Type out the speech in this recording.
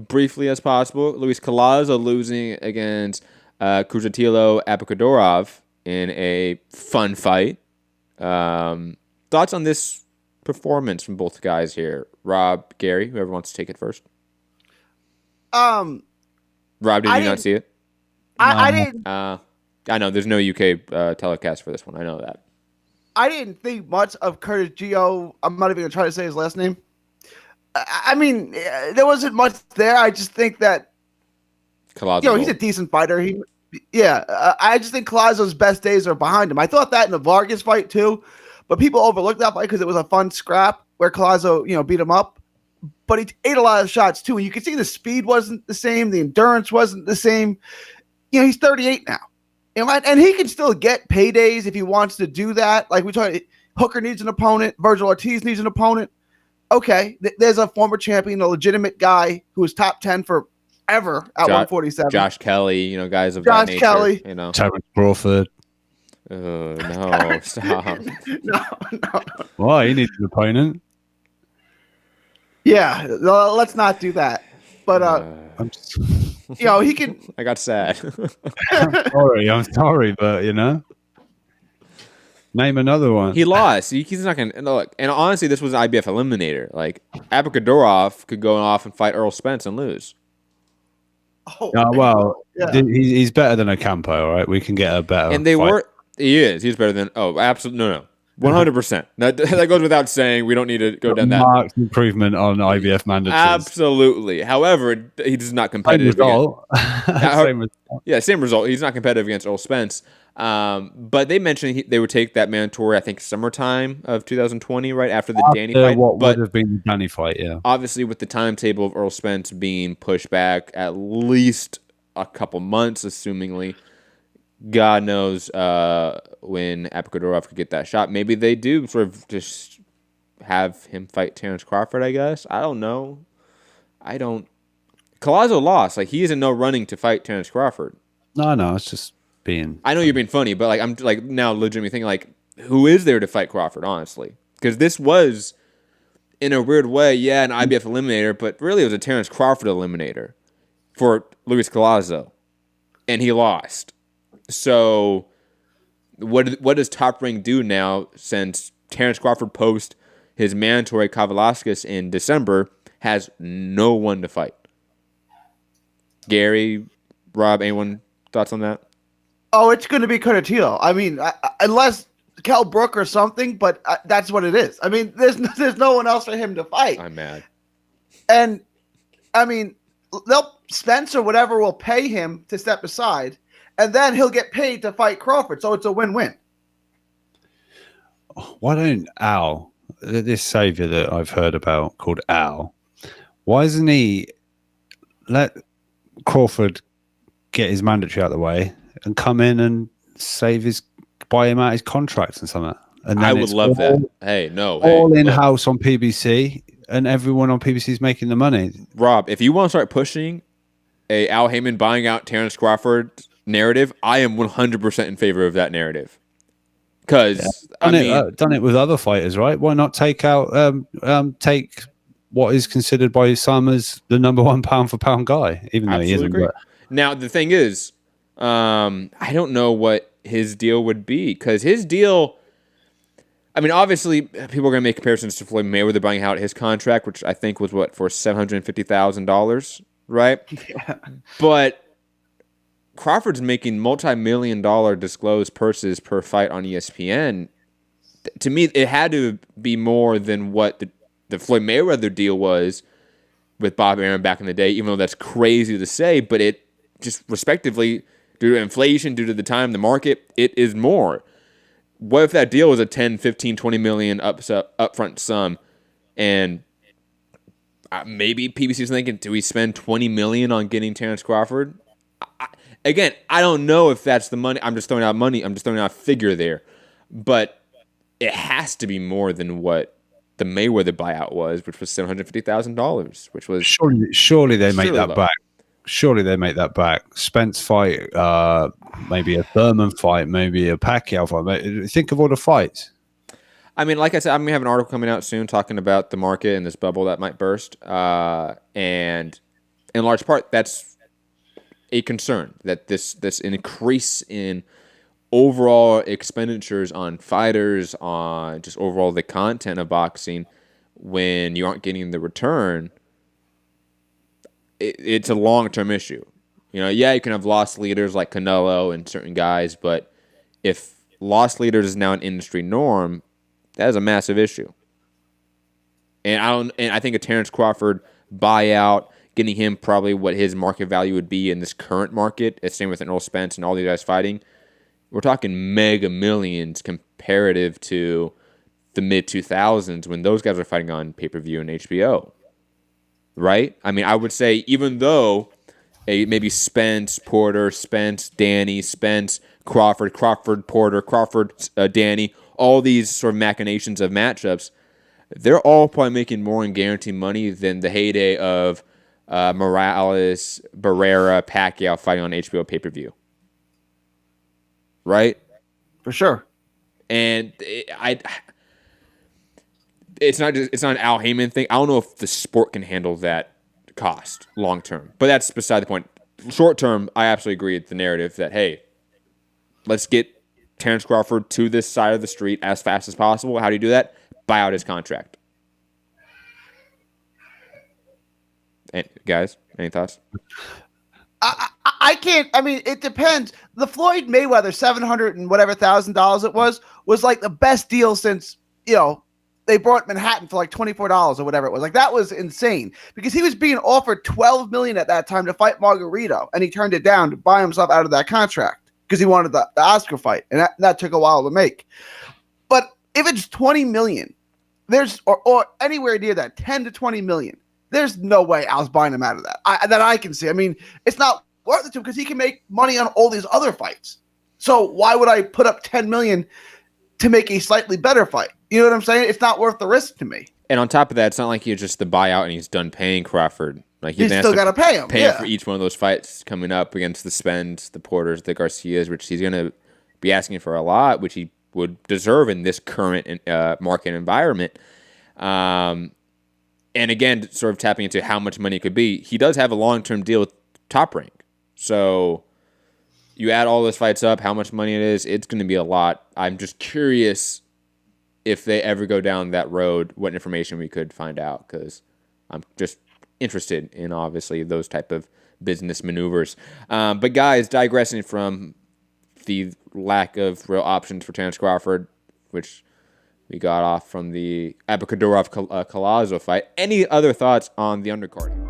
briefly as possible. Luis Collazo losing against Kuzatilo Apokadorov in a fun fight. Thoughts on this performance from both guys here? Rob, Gary, whoever wants to take it first. Rob, did you not see it? I didn't. I know there's no UK telecast for this one. I know that. I didn't think much of Curtis Gio. I'm not even going to try to say his last name. I mean, there wasn't much there. I just think that, he's a decent fighter. I just think Collazo's best days are behind him. I thought that in the Vargas fight too, but people overlooked that fight because it was a fun scrap where Collazo, beat him up. But he ate a lot of shots too, and you can see the speed wasn't the same, the endurance wasn't the same. He's 38 now. And he can still get paydays if he wants to do that. Like we talked, Hooker needs an opponent. Virgil Ortiz needs an opponent. Okay, there's a former champion, a legitimate guy who was top 10 forever at 147. Josh Kelly, guys of that nature. Josh Kelly. Terence Crawford. Oh, no, stop. No. Why? He needs an opponent. Yeah, let's not do that. But, he can. I got sad. I'm sorry, but name another one. He lost. He's not gonna look. And honestly, this was an IBF eliminator. Like Apokadorov could go off and fight Earl Spence and lose. He's better than Ocampo. All right, we can get a better. And they were. He is. He's better than. Oh, absolutely no. 100%. That goes without saying. We don't need to go down that. Marked improvement on IBF mandatories. Absolutely. However, he's not competitive. Same result. Same result. He's not competitive against Earl Spence. But they mentioned they would take that mandatory, I think, summertime of 2020, right after the Danny fight. What would have been the Danny fight, yeah. Obviously, with the timetable of Earl Spence being pushed back at least a couple months, assumingly. God knows when Apokadorov could get that shot. Maybe they do sort of just have him fight Terence Crawford, I guess. I don't know. Collazo lost. Like, he is in no running to fight Terence Crawford. No, it's just being... I know you're being funny, but I'm now legitimately thinking, who is there to fight Crawford, honestly? Because this was, in a weird way, an IBF eliminator, but really it was a Terence Crawford eliminator for Luis Collazo. And he lost. So, what does Top Rank do now since Terence Crawford post his mandatory Kavalauskas in December has no one to fight? Gary, Rob, anyone thoughts on that? Oh, it's going to be Curtilo. I mean, unless Kell Brook or something, but that's what it is. I mean, there's no one else for him to fight. I'm mad. And, I mean, Spence or whatever will pay him to step aside. And then he'll get paid to fight Crawford, so it's a win-win. Why don't Al, this savior that I've heard about called Al, why doesn't he let Crawford get his mandatory out of the way and come in and buy him out his contracts and something? And then I would love that. All in-house on PBC, and everyone on PBC is making the money. Rob, if you want to start pushing a Al Haymon buying out Terence Crawford narrative, I am 100% in favor of that narrative. Because done it with other fighters, right? Why not take what is considered by some as the number one pound for pound guy, even though he isn't. But... Now the thing is, I don't know what his deal would be, because his deal. I mean, obviously, people are going to make comparisons to Floyd Mayweather buying out his contract, which I think was for $750,000, right? Yeah. But Crawford's making multi-million-dollar disclosed purses per fight on ESPN. To me, it had to be more than what the Floyd Mayweather deal was with Bob Arum back in the day, even though that's crazy to say, but it just respectively, due to inflation, due to the time, the market, it is more. What if that deal was a 10, 15, 20 million upfront sum, and maybe PBC is thinking, do we spend 20 million on getting Terence Crawford? Again, I don't know if that's the money. I'm just throwing out money. I'm just throwing out a figure there. But it has to be more than what the Mayweather buyout was, which was $750,000, which was... Surely they make that back. Surely they make that back. Spence fight, maybe a Thurman fight, maybe a Pacquiao fight. Think of all the fights. I mean, like I said, I'm going to have an article coming out soon talking about the market and this bubble that might burst. And in large part, that's a concern that this increase in overall expenditures on fighters, on just overall the content of boxing, when you aren't getting the return, it's a long-term issue. Yeah, you can have loss leaders like Canelo and certain guys, but if loss leaders is now an industry norm, that is a massive issue. And I think a Terence Crawford buyout, getting him probably what his market value would be in this current market, same with an Earl Spence and all these guys fighting, we're talking mega millions comparative to the mid-2000s when those guys were fighting on pay-per-view and HBO. Right? I mean, I would say even though maybe Spence, Porter, Spence, Danny, Spence, Crawford, Porter, Crawford, Danny, all these sort of machinations of matchups, they're all probably making more in guaranteed money than the heyday of Morales, Barrera, Pacquiao fighting on HBO pay-per-view. Right? For sure. And it's not an Al Haymon thing. I don't know if the sport can handle that cost long term, but that's beside the point. Short term, I absolutely agree with the narrative that, hey, let's get Terence Crawford to this side of the street as fast as possible. How do you do that? Buy out his contract. And guys, any thoughts? I can't. I mean, it depends. The Floyd Mayweather $700 and whatever $1,000 it was like the best deal since they brought Manhattan for like $24 or whatever it was. Like, that was insane because he was being offered $12 million at that time to fight Margarito, and he turned it down to buy himself out of that contract because he wanted the Oscar fight, and that took a while to make. But if it's $20 million, or anywhere near that, $10 to $20 million, there's no way Al's buying him out of that. That I can see. I mean, it's not worth it to him because he can make money on all these other fights. So why would I put up $10 million to make a slightly better fight? You know what I'm saying? It's not worth the risk to me. And on top of that, it's not like he's just the buyout and he's done paying Crawford. Like, he's still got to pay him. Pay him for each one of those fights coming up against the Spence, the Porters, the Garcias, which he's going to be asking for a lot, which he would deserve in this current market environment. And again, sort of tapping into how much money it could be, he does have a long-term deal with Top Rank. So you add all those fights up, how much money it is, it's going to be a lot. I'm just curious if they ever go down that road, what information we could find out, because I'm just interested in, obviously, those type of business maneuvers. But guys, digressing from the lack of real options for Terence Crawford, which we got off from the Abakadorov-Collazo fight, any other thoughts on the undercard?